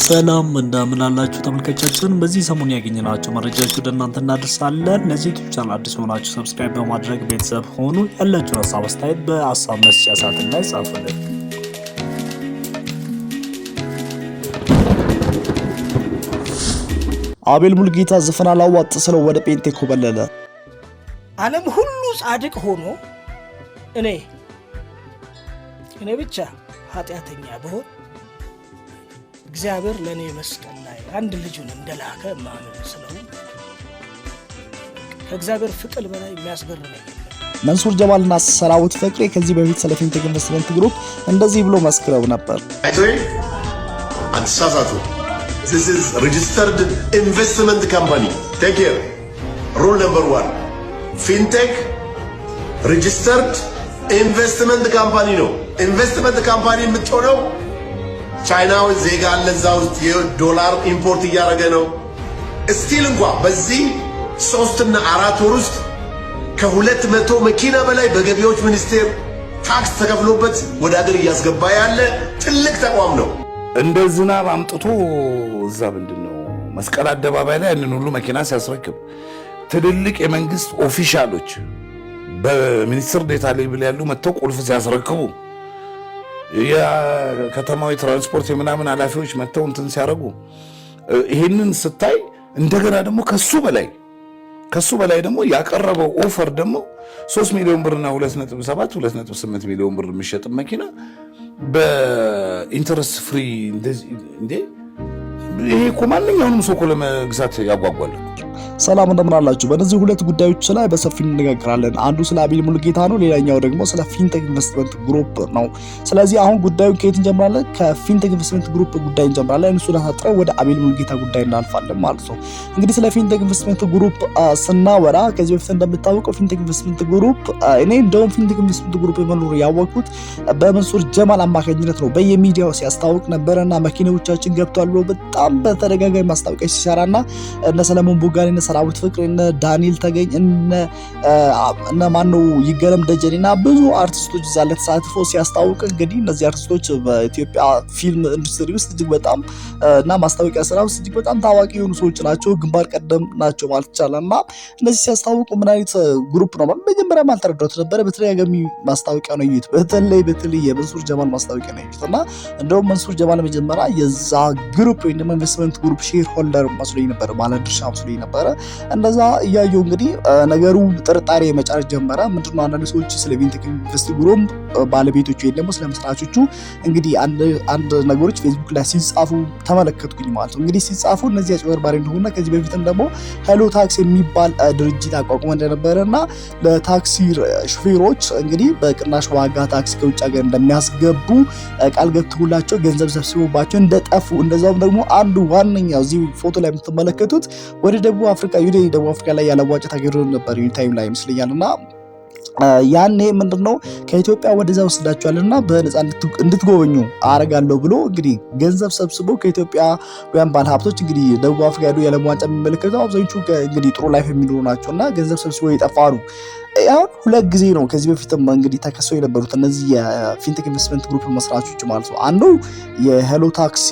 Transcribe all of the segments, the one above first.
ሰላም እንደምን አላችሁ ተመልካቾቻችን። በዚህ ሰሞን ያገኘናቸው መረጃዎች ወደ እናንተ እናደርሳለን። ለዚህ ዩቲዩብ ቻናል አዲስ ሆናችሁ ሰብስክራይብ በማድረግ ቤተሰብ ሆኑ። ያላችሁን ሀሳብ አስተያየት በሀሳብ መስጫ ሳጥን ላይ ጻፉልን። አቤል ሙሉጌታ ዘፈን አላዋጥ ስለው ወደ ጴንጤ ኮበለለ። ዓለም ሁሉ ጻድቅ ሆኖ እኔ ብቻ ኃጢአተኛ ብሆን እግዚአብሔር ለኔ መስቀል ላይ አንድ ልጁን እንደላከ ማመን ስለው ከእግዚአብሔር ፍቅር በላይ የሚያስገርመኝ መንሱር ጀማልና ሰራዊት ፍቅሬ ከዚህ በፊት ስለ ፊንቴክ ኢንቨስትመንት ግሩፕ እንደዚህ ብሎ መስክረው ነበር። አንሳሳቱ This is registered investment company. Take care. Rule number 1. Fintech registered investment company ነው። ኢንቨስትመንት ካምፓኒ የምትሆነው ቻይናው ዜጋ ለዛ ውስጥ የዶላር ኢምፖርት እያደረገ ነው። ስቲል እንኳን በዚህ 3 እና 4 ወር ውስጥ ከ200 መኪና በላይ በገቢዎች ሚኒስቴር ታክስ ተከፍሎበት ወደ ሀገር እያስገባ ያለ ትልቅ ተቋም ነው። እንደ ዝናብ አምጥቶ እዛ ምንድነው መስቀል አደባባይ ላይ ያንን ሁሉ መኪና ሲያስረክብ ትልልቅ የመንግስት ኦፊሻሎች በሚኒስትር ዴታ ሌቭል ያሉ መጥተው ቁልፍ ሲያስረክቡ የከተማው ትራንስፖርት የምናምን ኃላፊዎች መጥተው እንትን ሲያደርጉ ይሄንን ስታይ እንደገና ደግሞ ከሱ በላይ ደግሞ ያቀረበው ኦፈር ደግሞ 3 ሚሊዮን ብርና 2.7 2.8 ሚሊዮን ብር የሚሸጥ መኪና በኢንተረስት ፍሪ እንዴ ይሄ እኮ ማንኛውንም ሰው እኮ ለመግዛት ያጓጓል። ሰላም እንደምን አላችሁ? በእነዚህ ሁለት ጉዳዮች ላይ በሰፊው እንነጋገራለን። አንዱ ስለ አቤል ሙሉጌታ ነው፣ ሌላኛው ደግሞ ስለ ፊንቴክ ኢንቨስትመንት ግሩፕ ነው። ስለዚህ አሁን ጉዳዩን ከየት እንጀምራለን? ከፊንቴክ ኢንቨስትመንት ግሩፕ ጉዳይ እንጀምራለን። እሱን አሳጥረን ወደ አቤል ሙሉጌታ ጉዳይ እናልፋለን ማለት ነው። እንግዲህ ስለ ፊንቴክ ኢንቨስትመንት ግሩፕ ስናወራ ከዚህ በፊት እንደምታወቀው ፊንቴክ ኢንቨስትመንት ግሩፕ እኔ እንደውም ፊንቴክ ኢንቨስትመንት ግሩፕ መኖሩ ያወቅኩት በመንሱር ጀማል አማካኝነት ነው። በየሚዲያው ሲያስታውቅ ነበርና መኪናዎቻችን ገብቷል ብሎ በጣም በተደጋጋሚ ማስታወቂያ ሲሰራና እነ ሰለሞን ቦጋሌ ሰራዊት ፍቅሬ እነ ዳንኤል ተገኝ እነ ማነው ይገረም ደጀኔና ብዙ አርቲስቶች እዛ ላይ ተሳትፈው ሲያስታውቅ እንግዲህ እነዚህ አርቲስቶች በኢትዮጵያ ፊልም ኢንዱስትሪ ውስጥ እጅግ በጣም እና ማስታወቂያ ስራ ውስጥ እጅግ በጣም ታዋቂ የሆኑ ሰዎች ናቸው፣ ግንባር ቀደም ናቸው ማለት ይቻላልና እነዚህ ሲያስታውቁ ምን አይነት ግሩፕ ነው መጀመሪያ ማልተረዳሁት ነበር። በተደጋጋሚ ማስታወቂያ ነው ይዩት፣ በተለይ የመንሱር ጀማል ማስታወቂያ ነው ይዩትና እንደውም መንሱር ጀማል መጀመሪያ የዛ ግሩፕ ወይ ደግሞ ኢንቨስትመንት ግሩፕ ሼር ሆልደር መስሎኝ ነበር፣ ባለ ድርሻ መስሎኝ ነበር። እንደዛ እያየው እንግዲህ ነገሩ ጥርጣሬ መጫር ጀመረ። ምንድነው አንዳንድ ሰዎች ስለ ፊንቴክ ኢንቨስትመንት ግሩፕ ባለቤቶቹ ወይ ደግሞ ስለ መስራቾቹ እንግዲህ አንድ ነገሮች ፌስቡክ ላይ ሲጻፉ ተመለከትኩኝ ማለት ነው። እንግዲህ ሲጻፉ እነዚህ አጭበርባሪ እንደሆነ ከዚህ በፊትም ደግሞ ሄሎ ታክሲ የሚባል ድርጅት አቋቁሞ እንደነበረና ለታክሲ ሹፌሮች እንግዲህ በቅናሽ ዋጋ ታክሲ ከውጭ ሀገር እንደሚያስገቡ ቃል ገብተውላቸው ገንዘብ ሰብስበውባቸው እንደጠፉ እንደዛውም ደግሞ አንዱ ዋነኛው እዚህ ፎቶ ላይ የምትመለከቱት ወደ ደቡብ አፍሪካ ላይ ያለዋጭ ታገሩ ነበር ዩታይም ላይ ይመስልኛልና ያኔ ምንድነው ከኢትዮጵያ ወደዛ ወስዳቸዋልና በነፃ እንድትጎበኙ አረጋለሁ ብሎ እንግዲህ ገንዘብ ሰብስቦ ከኢትዮጵያውያን ባለሀብቶች እንግዲህ ደቡብ አፍሪካ ሄዶ የዓለም ዋንጫ የሚመለከቱ አብዛኞቹ እንግዲህ ጥሩ ላይፍ የሚኖሩ ናቸውና ገንዘብ ሰብስቦ ይጠፋሉ። ያው ሁለት ጊዜ ነው ከዚህ በፊትም እንግዲህ ተከሰው የነበሩት እነዚህ የፊንቴክ ኢንቨስትመንት ግሩፕ መስራቾች ማለት ነው። አንዱ የሄሎ ታክሲ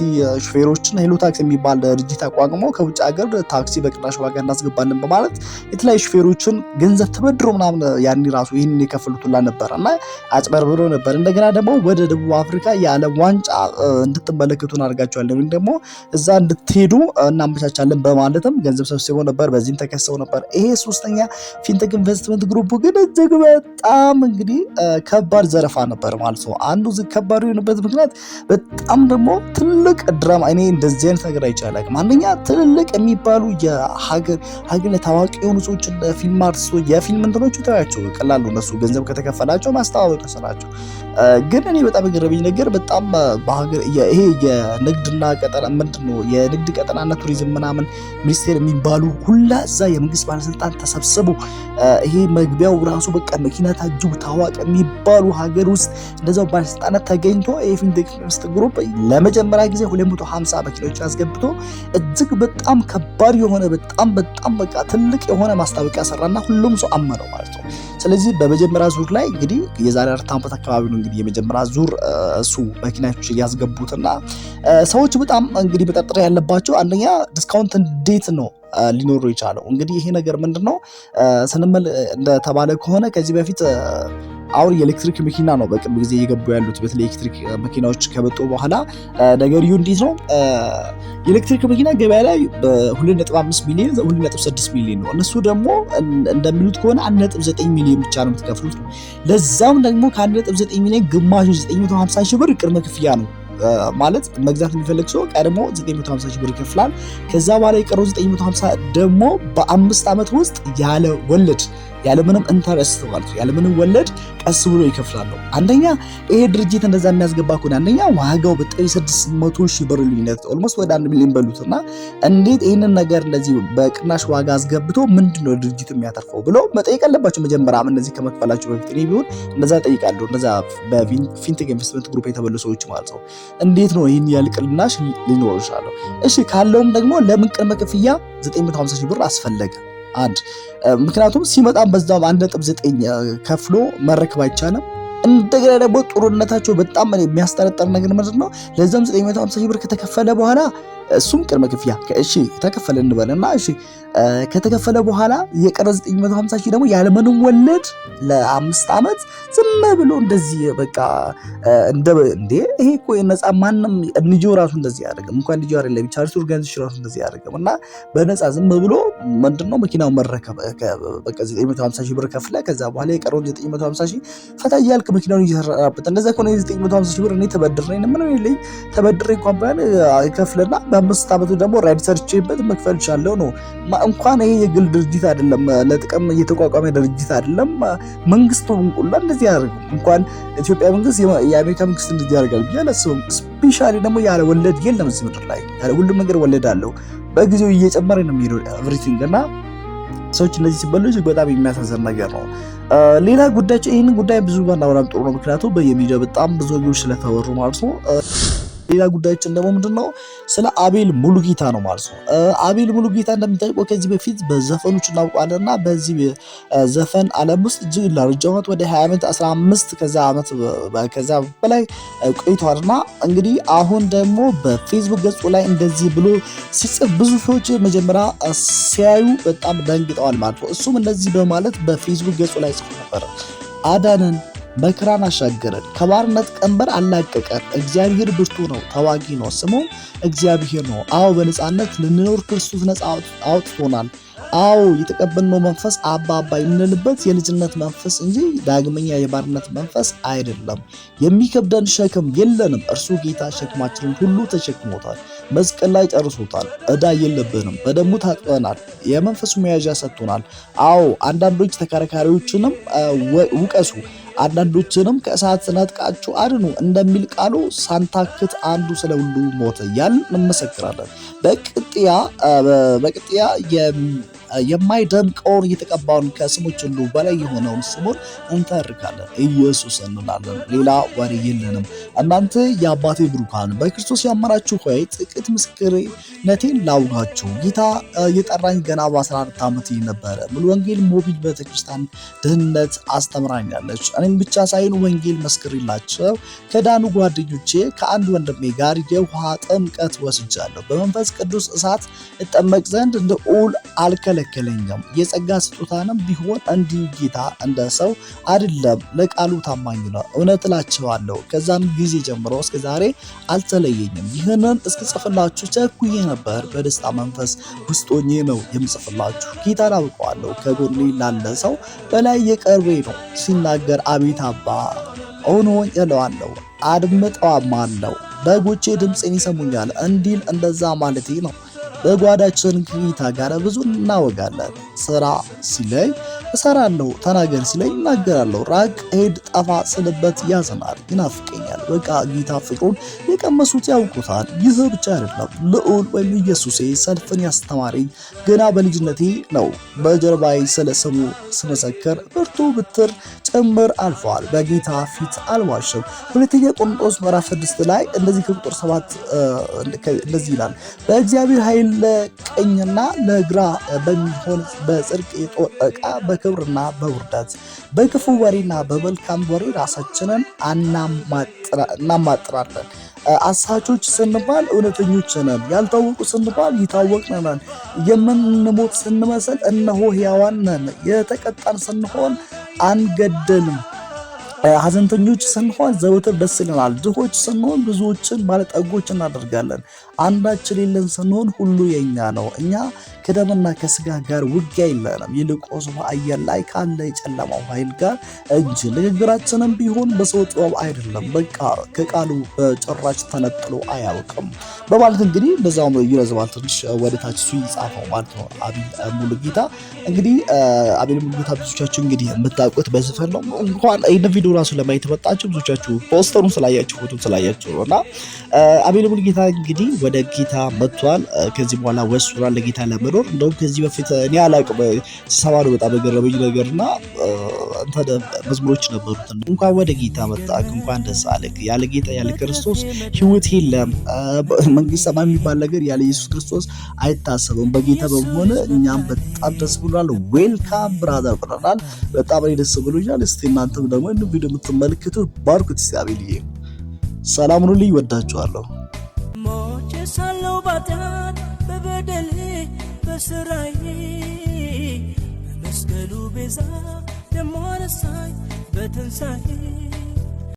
ሹፌሮችን ሄሎ ታክሲ የሚባል ድርጅት አቋቁሞ ከውጭ ሀገር ታክሲ በቅናሽ ዋጋ እናስገባለን በማለት የተለያዩ ሹፌሮችን ገንዘብ ተበድሮ ምናምን ያን ራሱ ይሄንን የከፈሉትላ ነበርና አጭበርብሮ ነበር። እንደገና ደግሞ ወደ ደቡብ አፍሪካ የዓለም ዋንጫ እንድትመለከቱ እናደርጋቸዋለን ወይም ደግሞ እዛ እንድትሄዱ እናመቻቻለን በማለትም ገንዘብ ሰብስበው ነበር። በዚህም ተከሰው ነበር። ይሄ ሶስተኛ ፊንቴክ ኢንቨስትመንት ግሩፕ ግን እጅግ በጣም እንግዲህ ከባድ ዘረፋ ነበር ማለት ነው። አንዱ ከባድ የሆነበት ምክንያት በጣም ደግሞ ትልቅ ድራማ እኔ እንደዚህ አይነት ነገር አይቻልም። አንደኛ ትልልቅ የሚባሉ የሀገር ታዋቂ የሆኑ ሰዎች ፊልም አርቲስቶች የፊልም እንትኖቹ ታያቸው ቀላሉ እነሱ ገንዘብ ከተከፈላቸው ማስተዋወቅ ተሰራቸው። ግን እኔ በጣም የገረመኝ ነገር በጣም በሀገር ይሄ የንግድና ቀጠና ምንድነው የንግድ ቀጠናና ቱሪዝም ምናምን ሚኒስቴር የሚባሉ ሁላ እዛ የመንግስት ባለስልጣን ተሰብስቦ ይሄ መግቢያው ራሱ በቃ መኪና ታጅቡ ታዋቂ የሚባሉ ሀገር ውስጥ እንደዛው ባለስልጣናት ተገኝቶ የፊንቴክ ኢንቨስትመንት ግሩፕ ለመጀመሪያ ጊዜ 250 መኪናዎች አስገብቶ እጅግ በጣም ከባድ የሆነ በጣም በቃ ትልቅ የሆነ ማስታወቂያ ሰራና ሁሉም ሰው አመነው ማለት ነው። ስለዚህ በመጀመሪያ ዙር ላይ እንግዲህ የዛሬ 4 ዓመት አካባቢ ነው እንግዲህ የመጀመሪያ ዙር እሱ መኪናዎች ያስገቡትና ሰዎች በጣም እንግዲህ መጠርጠር ያለባቸው አንደኛ ዲስካውንት እንዴት ነው ሊኖሩ ይቻላል። እንግዲህ ይሄ ነገር ምንድነው ስንመል እንደተባለ ከሆነ ከዚህ በፊት አሁን የኤሌክትሪክ መኪና ነው በቅርብ ጊዜ እየገቡ ያሉት በተለይ ኤሌክትሪክ መኪናዎች ከመጡ በኋላ ነገርዩ እንዴት ነው የኤሌክትሪክ መኪና ገበያ ላይ በ2.5 ሚሊዮን 2.6 ሚሊዮን ነው። እነሱ ደግሞ እንደሚሉት ከሆነ 1.9 ሚሊዮን ብቻ ነው የምትከፍሉት ነው። ለዛም ደግሞ ከ1.9 ሚሊዮን ግማሹ 950 ሺህ ብር ቅድመ ክፍያ ነው ማለት መግዛት የሚፈልግ ሰው ቀድሞ 950 ሺህ ብር ይከፍላል። ከዛ በኋላ የቀረው 950 ደግሞ በ5 ዓመት ውስጥ ያለ ወለድ ያለምንም ኢንተረስት ማለት ነው ያለምንም ወለድ ቀስ ብሎ ይከፍላሉ። አንደኛ ይሄ ድርጅት እንደዛ የሚያስገባ ከሆነ አንደኛ ዋጋው በጣም 600 ሺህ ብር ልዩነት ኦልሞስት ወደ 1 ሚሊዮን በሉትና እንዴት ይሄንን ነገር እንደዚህ በቅናሽ ዋጋ አስገብቶ ምንድነው ድርጅቱ የሚያተርፈው ብሎ መጠየቅ አለባቸው። መጀመሪያ እንደዚህ ከመክፈላቸው በፊት እኔ ቢሆን እንደዛ ጠይቃለሁ። እንደዛ በፊንቴክ ኢንቨስትመንት ግሩፕ የተበሉ ሰዎች ማለት ነው እንዴት ነው ይሄን ያህል ቅናሽ ሊኖር ይችላል? እሺ ካለውም ደግሞ ለምን ቅድመ ክፍያ 950 ሺህ ብር አስፈለገ? አንድ ምክንያቱም ሲመጣም በዛው 1.9 ከፍሎ መረከብ አይቻልም። እንደገና ደግሞ ጥሩነታቸው በጣም የሚያስጠረጥር ነገር ምንድነው ለዛም 950 ሺህ ብር ከተከፈለ በኋላ እሱም ቅድመ ክፍያ እሺ ተከፈለ እንበልና እሺ ከተከፈለ በኋላ የቀረ 950 ሺህ ደግሞ ያለምንም ወለድ ለ5 ዓመት ዝም ብሎ እንደዚህ በቃ እንደ ይሄ እኮ ነፃ ማንም እንጆ ራሱ እንደዚህ ያደርግም እንኳን እንጆ አይደለም ቻሪቲ ኦርጋናይዜሽን ራሱ እንደዚህ ያደርግም እና በነፃ ዝም ብሎ ምንድነው መኪናው መረከብ በቃ 950 ሺህ ብር ከፍለ ከዛ በኋላ የቀረው 950 ሺህ ፈታ ያልክ መኪናውን እየሰራበት እንደዛ ከሆነ 950 ሺህ ብር እኔ ተበድሬ ምን ይልኝ ተበድሬ እንኳን ከፍለና በ5 ዓመቱ ደግሞ ራይድ ሰርቼበት መክፈል ይችላል ነው። እንኳን ይሄ የግል ድርጅት አይደለም ለጥቅም እየተቋቋመ ድርጅት አይደለም መንግስቱ እንቁላ እንደዚህ ያደርግ እንኳን ኢትዮጵያ መንግስት የአሜሪካ መንግስት እንደዚህ ያደርጋል ቢያለስም ስፔሻሊ ደግሞ ያለ ወለድ የለም እዚህ ምድር ላይ ሁሉም ነገር ወለድ አለው በጊዜው እየጨመረ ነው የሚሄደው ኤቭሪቲንግ እና ሰዎች እንደዚህ ሲበሉ እጅግ በጣም የሚያሳዝን ነገር ነው። ሌላ ጉዳይ ይሄንን ጉዳይ ብዙ ባናወራም ጥሩ ነው ምክንያቱም በየሚዲያ በጣም ብዙ ነገሮች ስለተወሩ ማለት ነው። ሌላ ጉዳዮችን ደግሞ ምንድነው ስለ አቤል ሙሉጌታ ነው ማለት ነው። አቤል ሙሉጌታ እንደምታውቀው ከዚህ በፊት በዘፈኖች እናውቃለንና በዚህ ዘፈን ዓለም ውስጥ እጅግ ለረጅም ዓመት ወደ 20 ዓመት 15 ከዛ በላይ ቆይቷልና እንግዲህ አሁን ደግሞ በፌስቡክ ገጹ ላይ እንደዚህ ብሎ ሲጽፍ ብዙ ሰዎች መጀመሪያ ሲያዩ በጣም ደንግጠዋል ማለት ነው። እሱም እንደዚህ በማለት በፌስቡክ ገጹ ላይ ጽፎ ነበር። አዳነን መከራን አሻገረን ከባርነት ቀንበር አላቀቀን። እግዚአብሔር ብርቱ ነው ተዋጊ ነው ስሙም እግዚአብሔር ነው። አዎ በነጻነት ልንኖር ክርስቶስ ነጻ አውጥቶናል። አዎ የተቀበልነው መንፈስ አባ የምንልበት የልጅነት መንፈስ እንጂ ዳግመኛ የባርነት መንፈስ አይደለም። የሚከብደን ሸክም የለንም። እርሱ ጌታ ሸክማችንን ሁሉ ተሸክሞታል። መስቀል ላይ ጨርሶታል። ዕዳ የለብንም። በደሙ ታጥበናል። የመንፈሱ መያዣ ሰጥቶናል። አዎ አንዳንዶች ተከራካሪዎችንም ውቀሱ አንዳንዶችንም ከእሳት ነጥቃችሁ አድኑ እንደሚል ቃሉ ሳንታክት አንዱ ስለ ሁሉ ሞተ እያልን እንመሰክራለን። በቅጥያ የማይደምቀውን የተቀባውን ከስሞች ሁሉ በላይ የሆነውን ስሙን እንተርካለን። ኢየሱስ እንላለን። ሌላ ወሬ የለንም። እናንተ የአባቴ ብሩካን በክርስቶስ ያመናችሁ ሆይ ጥቂት ምስክርነቴን ላውጋችሁ። ጌታ የጠራኝ ገና በ14 ዓመቴ ነበረ። ሙሉ ወንጌል ሞቢል ቤተክርስቲያን ድህነት አስተምራኛለች። እኔም ብቻ ሳይሆን ወንጌል መስክርላቸው ከዳኑ ጓደኞቼ ከአንድ ወንድሜ ጋር የውሃ ጥምቀት ወስጃለሁ። በመንፈስ ቅዱስ እሳት እጠመቅ ዘንድ ልዑል አልከለከለኝም። የጸጋ ስጦታንም ቢሆን እንዲህ ጌታ እንደ ሰው አይደለም፣ ለቃሉ ታማኝ ነው። እውነት እላችኋለሁ ከዛን ጊዜ ጀምሮ እስከ ዛሬ አልተለየኝም። ይህንን እስክጽፍላችሁ ቸኩዬ ነበር። በደስታ መንፈስ ውስጥ ሆኜ ነው የምጽፍላችሁ። ጌታን አውቀዋለሁ። ከጎኔ ላለ ሰው በላይ የቅርቤ ነው። ሲናገር አቤት አባ ሆኖኝ እለዋለሁ፣ አድምጠዋማለሁ። በጎቼ ድምፄን ይሰሙኛል እንዲል እንደዛ ማለቴ ነው። በጓዳችን ከጌታ ጋር ብዙ እናወጋለን። ስራ ሲለኝ እሰራለሁ፣ ተናገር ሲለኝ እናገራለሁ። ራቅ ሄድ ጠፋ ስልበት ያዝናል፣ ይናፍቀኛል። በቃ ጌታ ፍቅሩን የቀመሱት ያውቁታል። ይህ ብቻ አይደለም፣ ልዑል ወይም ኢየሱሴ ሰልፍን ያስተማረኝ ገና በልጅነቴ ነው። በጀርባዬ ስለ ስሙ ስመሰክር ብርቱ ብትር ጭምር አልፈዋል። በጌታ ፊት አልዋሽም። ሁለተኛ ቆሮንቶስ ምዕራፍ 6 ላይ እንደዚህ ከቁጥር 7 እንደዚህ ይላል፣ በእግዚአብሔር ኃይል ለቀኝና ለግራ በሚሆን በጽድቅ የጦቀ በክብርና በውርደት በክፉ ወሬና በመልካም ወሬ ራሳችንን እናማጥራለን። አሳቾች ስንባል እውነተኞች ነን፣ ያልታወቁ ስንባል የታወቅን ነን፣ የምንሞት ስንመስል እነሆ ሕያዋን ነን፣ የተቀጣን ስንሆን አንገደልም፣ ሐዘንተኞች ስንሆን ዘወትር ደስ ይለናል፣ ድሆች ስንሆን ብዙዎችን ባለጠጎች እናደርጋለን፣ አንዳች የሌለን ስንሆን ሁሉ የኛ ነው። እኛ ከደምና ከስጋ ጋር ውጊያ የለንም፣ ይልቁንስ በአየር ላይ ካለ የጨለማው ኃይል ጋር እንጂ። ንግግራችንም ቢሆን በሰው ጥበብ አይደለም፣ በቃ ከቃሉ በጭራሽ ተነጥሎ አያውቅም በማለት እንግዲህ በዛውም ይረዝማል ትንሽ ወደታች እሱ ይጻፈው ማለት ነው። አቤል ሙሉጌታ እንግዲህ አቤል ሙሉጌታ ብዙዎቻችሁ እንግዲህ የምታውቁት በዘፈን ነው። እንኳን ይህን ቪዲዮ ራሱ ለማየት መጣችሁ ብዙዎቻችሁ ፖስተሩን ስላያችሁ ፎቶ ስላያችሁ ነውና አቤል ሙሉጌታ እንግዲህ ወደ ጌታ መጥቷል። ከዚህ በኋላ ወስኗል ለጌታ ለመኖር። እንደውም ከዚህ በፊት እኔ አላቅም ሲሰማ ነው በጣም የገረመኝ ነገርና መዝሙሮች ነበሩት። እንኳን ወደ ጌታ መጣ፣ እንኳን ደስ አለህ፣ ያለ ጌታ ያለ ክርስቶስ ሕይወት የለም፣ መንግስት ሰማይ የሚባል ነገር ያለ ኢየሱስ ክርስቶስ አይታሰብም፣ በጌታ በመሆነ እኛም በጣም ደስ ብሎናል፣ ዌልካም ብራዘር ብለናል። በጣም ደስ ብሎኛል። እስቲ እናንተም ደግሞ ይህን ቪዲዮ የምትመለከቱ ባርኩት። ሲያቤልዬ ሰላም ሁሉ ይወዳችኋለሁ። ሞቼ ሳለው ባጣት በበደሌ በስራዬ በመስቀሉ ቤዛ ደሞ አነሳኝ በትንሣኤ